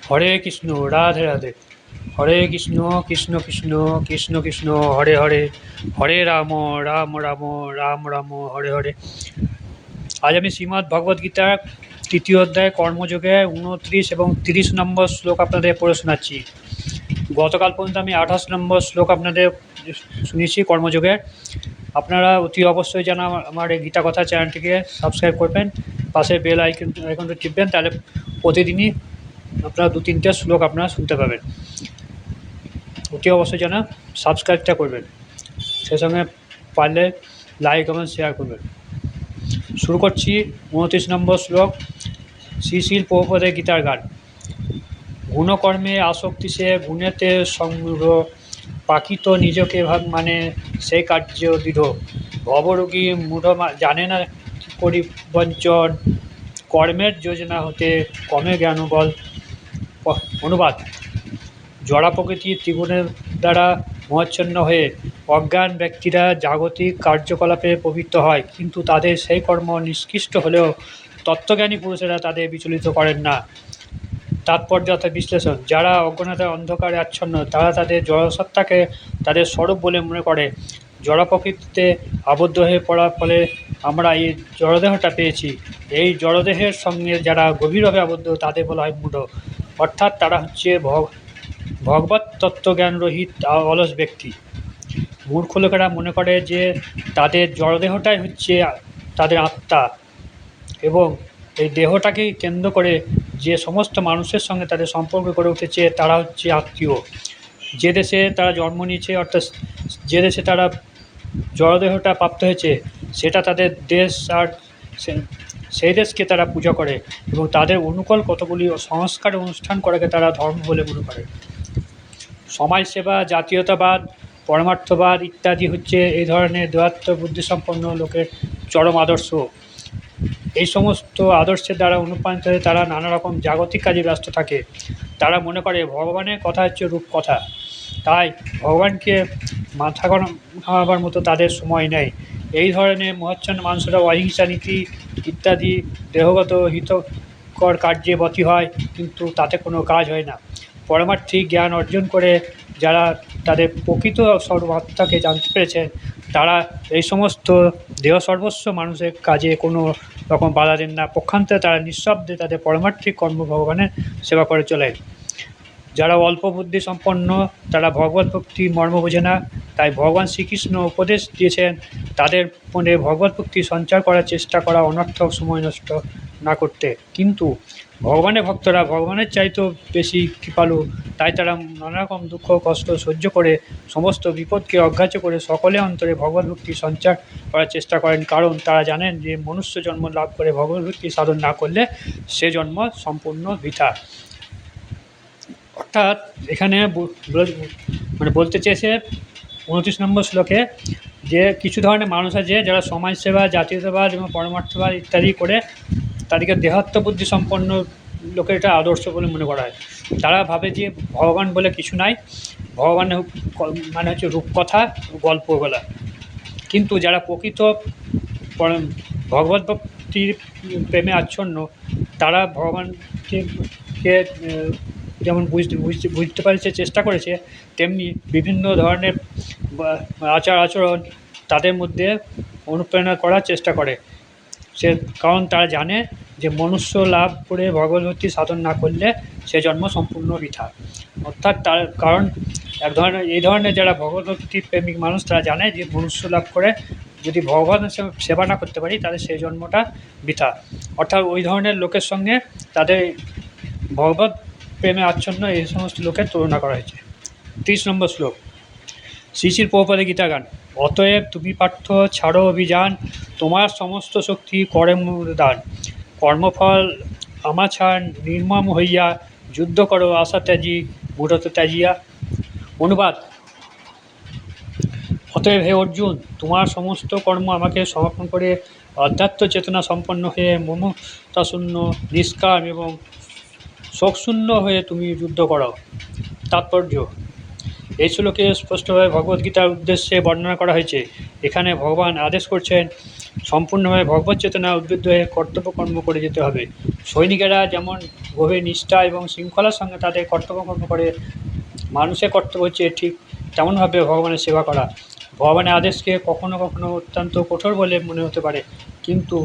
হরে কৃষ্ণ, রাধে রাধে। হরে কৃষ্ণ, কৃষ্ণ কৃষ্ণ, কৃষ্ণ কৃষ্ণ, হরে হরে, হরে রাম, রাম রাম, রাম রাম, হরে হরে। আজ আমি শ্রীমদ্ ভগবদ্গীতার তৃতীয় অধ্যায় কর্মযোগে 29 এবং 30 নম্বর শ্লোক আপনাদের পড়ে শোনাচ্ছি। গতকাল পর্যন্ত আমি 28 নম্বর শ্লোক আপনাদের শুনিয়েছি কর্মযোগে। আপনারা অতি অবশ্যই যেন আমার এই গীতা কথা চ্যানেলটিকে সাবস্ক্রাইব করবেন, পাশে বেল আইকনটা টিপবেন, তাহলে প্রতিদিনই আপনারা 2-3টে শ্লোক আপনারা শুনতে পাবেন। অতি অবশ্যই যেন সাবস্ক্রাইবটা করবেন, সেই সঙ্গে পারলে লাইক এবং শেয়ার করবেন। শুরু করছি 29 নম্বর শ্লোক। শ্রী শিল প্রভুপাদের গীতার গান। গুণকর্মে আসক্তি সে গুণেতে সংগ্রহ, পাকিত নিজকে ভাব মানে সেই কার্য দৃঢ়। ভবরোগী মূঢ় জানে না কি করি বঞ্চন, কর্মের যোজনা হতে কমে জ্ঞান বল। অনুবাদ: জড়া প্রকৃতির ত্রিগুণের দ্বারা মোহাচ্ছন্ন হয়ে অজ্ঞান ব্যক্তিরা জাগতিক কার্যকলাপে প্রবৃত্ত হয়, কিন্তু তাদের সেই কর্ম নিষ্কৃষ্ট হলেও তত্ত্বজ্ঞানী পুরুষেরা তাদের বিচলিত করেন না। তাৎপর্য অর্থাৎ বিশ্লেষণ: যারা অজ্ঞানতার অন্ধকারে আচ্ছন্ন, তারা তাদের জড়সত্তাকে তাদের স্বরূপ বলে মনে করে। জড় প্রকৃতিতে আবদ্ধ হয়ে পড়ার ফলে আমরা এই জড়দেহটা পেয়েছি। এই জড়দেহের সঙ্গে যারা গভীরভাবে আবদ্ধ, তাদের বলা হয় মূঢ়, অর্থাৎ তারা হচ্ছে ভগবত তত্ত্বজ্ঞান রহিত অলস ব্যক্তি। মূর্খ লোকেরা মনে করে যে তাদের জড়দেহটাই হচ্ছে তাদের আত্মা, এবং এই দেহটাকেই কেন্দ্র করে যে সমস্ত মানুষের সঙ্গে তাদের সম্পর্ক গড়ে উঠেছে তারা হচ্ছে আত্মীয়। যে দেশে তারা জন্ম নিয়েছে, অর্থাৎ যে দেশে তারা জড়দেহটা প্রাপ্ত হয়েছে, সেটা তাদের দেশ, আর সেই দেশকে তারা পূজা করে এবং তাদের অনুকূল কতগুলি সংস্কার অনুষ্ঠান করাকে তারা ধর্ম বলে মনে করে। সমাজসেবা, জাতীয়তাবাদ, পরমার্থবাদ ইত্যাদি হচ্ছে এই ধরনের দেহাত্ম বুদ্ধিসম্পন্ন লোকের চরম আদর্শ। এই সমস্ত আদর্শের দ্বারা অনুপ্রাণিত হয়ে তারা নানা রকম জাগতিক কাজে ব্যস্ত থাকে। তারা মনে করে ভগবানের কথা হচ্ছে রূপকথা, তাই ভগবানকে মাথা ঘামাবার মতো তাদের সময় নেই। এই ধরনের মোহাচ্ছন্ন মানুষেরা অহিংসা নীতি ইত্যাদি দেহগত হিতকর কার্যে ব্রতী হয়, কিন্তু তাতে কোনো কাজ হয় না। পরমার্থিক জ্ঞান অর্জন করে যারা তাদের প্রকৃত সর্বাত্মাকে জানতে পেরেছেন, তারা এই সমস্ত দেহ সর্বস্ব মানুষের কাজে কোনো রকম বাধা দেন না। পক্ষান্তরে তারা নিঃশব্দে তাদের পরমার্থিক কর্ম ভগবানের সেবা করে চলে। যারা অল্প বুদ্ধি সম্পন্ন, তারা ভগবত ভক্তি মর্ম বোঝে না, তাই ভগবান শ্রীকৃষ্ণ উপদেশ দিয়েছেন তাদের মনে ভগবত ভক্তি সঞ্চার করার চেষ্টা করা, অনর্থক সময় নষ্ট না করতে। কিন্তু ভগবানের ভক্তরা ভগবানের চাইতেও বেশি কৃপালু, তাই তারা নানা রকম দুঃখ কষ্ট সহ্য করে সমস্ত বিপদকে অগ্রাহ্য করে সকলে অন্তরে ভগবত ভক্তি সঞ্চার করার চেষ্টা করেন, কারণ তারা জানেন যে মনুষ্য জন্ম লাভ করে ভগবত ভক্তি সাধন না করলে সে জন্ম সম্পূর্ণ বৃথা। অর্থাৎ এখানে বলতে চেয়েছে 29 নম্বর শ্লোকে যে কিছু ধরনের মানুষ আছে যারা সমাজসেবা, জাতীয়তাবাদ এবং পরমার্থবাদ ইত্যাদি করে তাদেরকে দেহাত্ম বুদ্ধি সম্পন্ন লোকের এটা আদর্শ বলে মনে করা হয়। তারা ভাবে যে ভগবান বলে কিছু নাই, ভগবান মানে হচ্ছে রূপকথা, গল্প বলা। কিন্তু যারা প্রকৃত ভগবত ভক্তির প্রেমে আচ্ছন্ন, তারা ভগবানকে যেমন বুঝতে পারছে, চেষ্টা করেছে, তেমনি বিভিন্ন ধরনের আচার আচরণ তাদের মধ্যে অনুপ্রেরণা করার চেষ্টা করে। কারণ তারা জানে যে মনুষ্য লাভ করে ভগবত ভক্তি সাধন না করলে সে জন্ম সম্পূর্ণ বৃথা। অর্থাৎ তার কারণ এই ধরনের যারা ভগবত ভক্তি প্রেমিক মানুষ, তারা জানে যে মনুষ্য লাভ করে যদি ভগবানের সেবা না করতে পারি তাহলে সেই জন্মটা বৃথা। অর্থাৎ ওই ধরনের লোকের সঙ্গে তাদের ভগবত প্রেমে আচ্ছন্ন এই সমস্ত লোকের তুলনা করা হয়েছে। 30 নম্বর শ্লোক। শ্রী শিল প্রভুপাদের গীতা গান। অতএব তুমি পার্থ ছাড়ো অভিযান, তোমার সমস্ত শক্তি করে দান। কর্মফল আমাছাড় নির্মম হইয়া, যুদ্ধ করো আশা ত্যাজি মূঢ়ত ত্যাজিয়া। অনুবাদ: অতএব হে অর্জুন, তোমার সমস্ত কর্ম আমাকে সমর্পণ করে অধ্যাত্ম চেতনা সম্পন্ন হয়ে মমতাশূন্য, নিষ্কাম এবং শোকশূন্য হয়ে তুমি যুদ্ধ করো। তাৎপর্য: এই শ্লোকে স্পষ্টভাবে ভগবদ্গীতার উদ্দেশ্যে বর্ণনা করা হয়েছে। এখানে ভগবান আদেশ করছেন সম্পূর্ণভাবে ভগবত চেতনায় উদ্বুদ্ধ হয়ে কর্তব্য কর্ম করে যেতে হবে। সৈনিকেরা যেমন গভীর নিষ্ঠা এবং শৃঙ্খলার সঙ্গে তাদের কর্তব্য কর্ম করে, মানুষের কর্তব্য হচ্ছে ঠিক তেমনভাবে ভগবানের সেবা করা। ভগবানের আদেশকে কখনো কখনো অত্যন্ত কঠোর বলে মনে হতে পারে, কিন্তু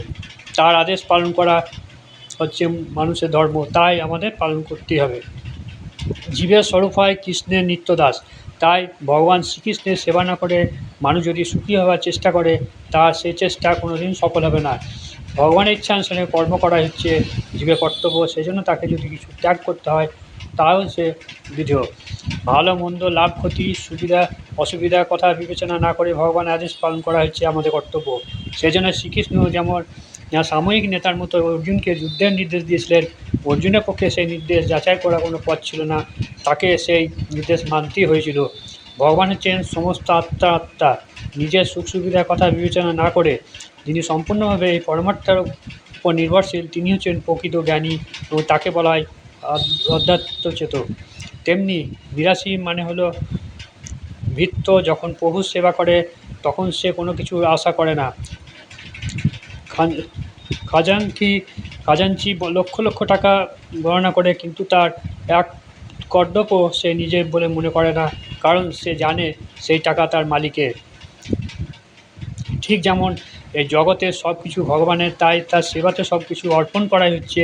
তার আদেশ পালন করা হচ্ছে মানুষের ধর্ম, তাই আমাদের পালন করতেই হবে। জীবের স্বরূপ হয় কৃষ্ণের নিত্যদাস, তাই ভগবান শ্রীকৃষ্ণের সেবা না করে মানুষ যদি সুখী হওয়ার চেষ্টা করে, তার সেই চেষ্টা কোনোদিন সফল হবে না। ভগবানের ইচ্ছানুসারে কর্ম করা হচ্ছে জীবের কর্তব্য, সেই জন্য তাকে যদি কিছু ত্যাগ করতে হয় তাও সে বিধেয়। ভালো মন্দ, লাভ ক্ষতি, সুবিধা অসুবিধার কথা বিবেচনা না করে ভগবানের আদেশ পালন করা হচ্ছে আমাদের কর্তব্য। সেই জন্য শ্রীকৃষ্ণ যেমন সাময়িক নেতার মতো অর্জুনকে যুদ্ধের নির্দেশ দিয়েছিলেন, অর্জুনের পক্ষে সেই নির্দেশ যাচাই করা কোনো পথ ছিল না, তাকে সেই নির্দেশ মানতেই হয়েছিল। ভগবান হচ্ছেন সমস্ত আত্মা, নিজের সুখ সুবিধার কথা বিবেচনা না করে যিনি সম্পূর্ণভাবে এই পরমাত্মার উপর নির্ভরশীল, তিনি হচ্ছেন প্রকৃত জ্ঞানী এবং তাকে বলা হয় অধ্যাত্মচেতক। তেমনি বিরাসী মানে হলো ভৃত্য, যখন প্রভুর সেবা করে তখন সে কোনো কিছু আশা করে না। খাজাঞ্চি লক্ষ লক্ষ টাকা গণনা করে, কিন্তু তার এক কর্দপও সে নিজের বলে মনে করে না, কারণ সে জানে সেই টাকা তার মালিকের। ঠিক যেমন এই জগতের সব কিছু ভগবানের, তাই তার সেবাতে সব কিছু অর্পণ করাই হচ্ছে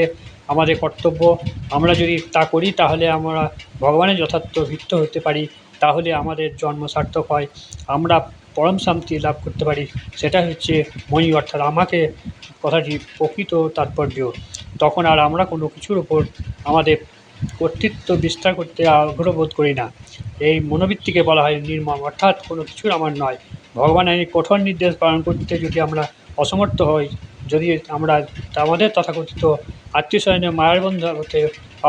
আমাদের কর্তব্য। আমরা যদি তা করি তাহলে আমরা ভগবানের যথার্থ ভৃত্য হতে পারি, তাহলে আমাদের জন্ম সার্থক হয়, আমরা পরম শান্তি লাভ করতে পারি। সেটা হচ্ছে মণি, অর্থাৎ আমাকে কথাটি প্রকৃত তাৎপর্য। তখন আর আমরা কোনো কিছুর উপর আমাদের কর্তৃত্ব বিস্তার করতে আগ্রহ বোধ করি না। এই মনোবৃত্তিকে বলা হয় নির্মম, অর্থাৎ কোনো কিছুর আমার নয়। ভগবানের এই কঠোর নির্দেশ পালন করতে যদি আমরা অসমর্থ হই, যদি আমরা আমাদের তথাকথিত আত্মীয়স্বজনে মায়ের বন্ধু হতে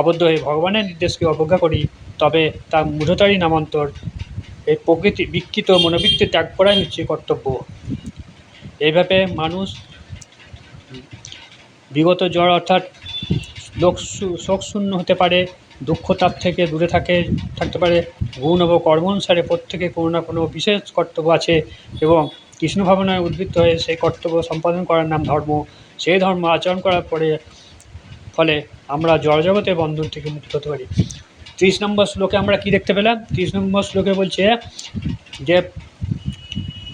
আবদ্ধ হয়ে ভগবানের নির্দেশকে অবজ্ঞা করি, তবে তা মূঢ়তারই নামান্তর। এই প্রকৃতি বিকৃত মনোবৃত্তি ত্যাগ করাই হচ্ছে কর্তব্য। এইভাবে মানুষ বিগত জ্বর অর্থাৎ শোকশূন্য হতে পারে, দুঃখ তাপ থেকে দূরে থাকতে পারে। গুণ ও কর্ম অনুসারে প্রত্যেকে কোনো না কোনো বিশেষ কর্তব্য আছে এবং কৃষ্ণ ভাবনায় উদ্বুদ্ধ হয়ে সেই কর্তব্য সম্পাদন করার নাম ধর্ম। সেই ধর্ম আচরণ করার ফলে আমরা জড়জগতের বন্ধন থেকে মুক্ত হতে পারি। 30 নম্বর শ্লোকে আমরা কি দেখতে পেলাম? 30 নম্বর শ্লোকে বলছে যে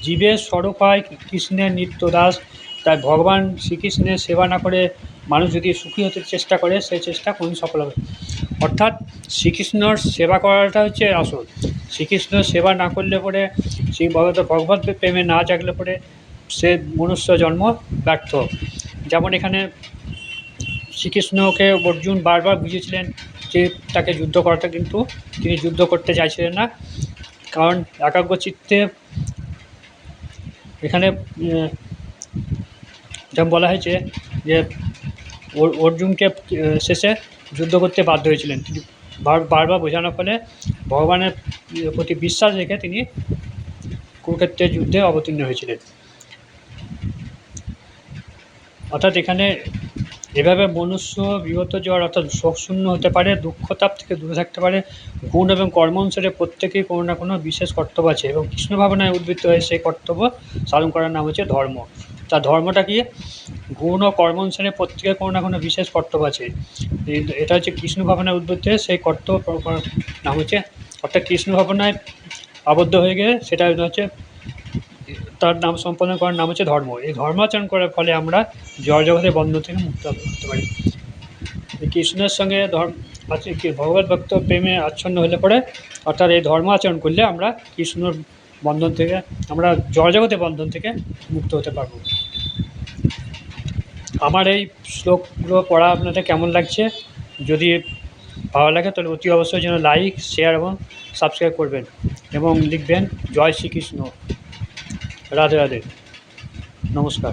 জীবের স্বরূপ হয় কৃষ্ণের নিত্যদাস, তাই ভগবান শ্রীকৃষ্ণের সেবা না করে মানুষ যদি সুখী হতে চেষ্টা করে, সেই চেষ্টা কোন সফল হবে। অর্থাৎ শ্রীকৃষ্ণর সেবা করাটা হচ্ছে আসল। শ্রীকৃষ্ণের সেবা না করলে পরে, সেই ভগবত প্রেমে না জাগলে পরে সে মনুষ্য জন্ম ব্যর্থ। যেমন এখানে শ্রীকৃষ্ণকে অর্জুন বারবার বুঝিয়েছিলেন যে তাকে যুদ্ধ করাটা, কিন্তু তিনি যুদ্ধ করতে চাইছিলেন না, কারণ একাগ্র চিত্তে এখানে যেমন বলা হয়েছে যে অর্জুনকে শেষে যুদ্ধ করতে বাধ্য হয়েছিলেন। তিনি বারবার বোঝানোর ফলে ভগবানের প্রতি বিশ্বাস রেখে তিনি কুরুক্ষেত্রের যুদ্ধে অবতীর্ণ হয়েছিলেন। অর্থাৎ এখানে এভাবে মনুষ্য বিগত জ্বর অর্থাৎ শোকশূন্য হতে পারে, দুঃখতাপ থেকে দূরে থাকতে পারে। গুণ এবং কর্ম অনুসারে প্রত্যেকেই কোনো না কোনো বিশেষ কর্তব্য আছে এবং কৃষ্ণ ভাবনায় উদ্বুদ্ধ হয়ে সেই কর্তব্য পালন করার নাম হচ্ছে ধর্ম। তার ধর্মটা কি? গুণ ও কর্ম অনুসারে প্রত্যেকের কোনো না কোনো বিশেষ কর্তব্য আছে। এটা হচ্ছে কৃষ্ণ ভাবনায় উদ্বুদ্ধ হয়ে সেই কর্তব্য নাম হচ্ছে, অর্থাৎ কৃষ্ণ ভাবনায় আবদ্ধ হয়ে গেলে সেটা হচ্ছে তার নাম সম্পাদন করার নাম হচ্ছে ধর্ম। এই ধর্মাচরণ করার ফলে আমরা জড়জগতের বন্ধন থেকে মুক্ত হতে পারি। কৃষ্ণের সঙ্গে ভগবত ভক্ত প্রেমে আচ্ছন্ন হলে পরে, অর্থাৎ এই ধর্ম আচরণ করলে আমরা কৃষ্ণর বন্ধন থেকে, আমরা জড়জগতের বন্ধন থেকে মুক্ত হতে পারব। আমার এই শ্লোকগুলো পড়া আপনাদের কেমন লাগছে? যদি ভালো লাগে তাহলে অতি অবশ্যই যেন লাইক, শেয়ার এবং সাবস্ক্রাইব করবেন এবং লিখবেন জয় শ্রীকৃষ্ণ। রাধে রাধে, নমস্কার।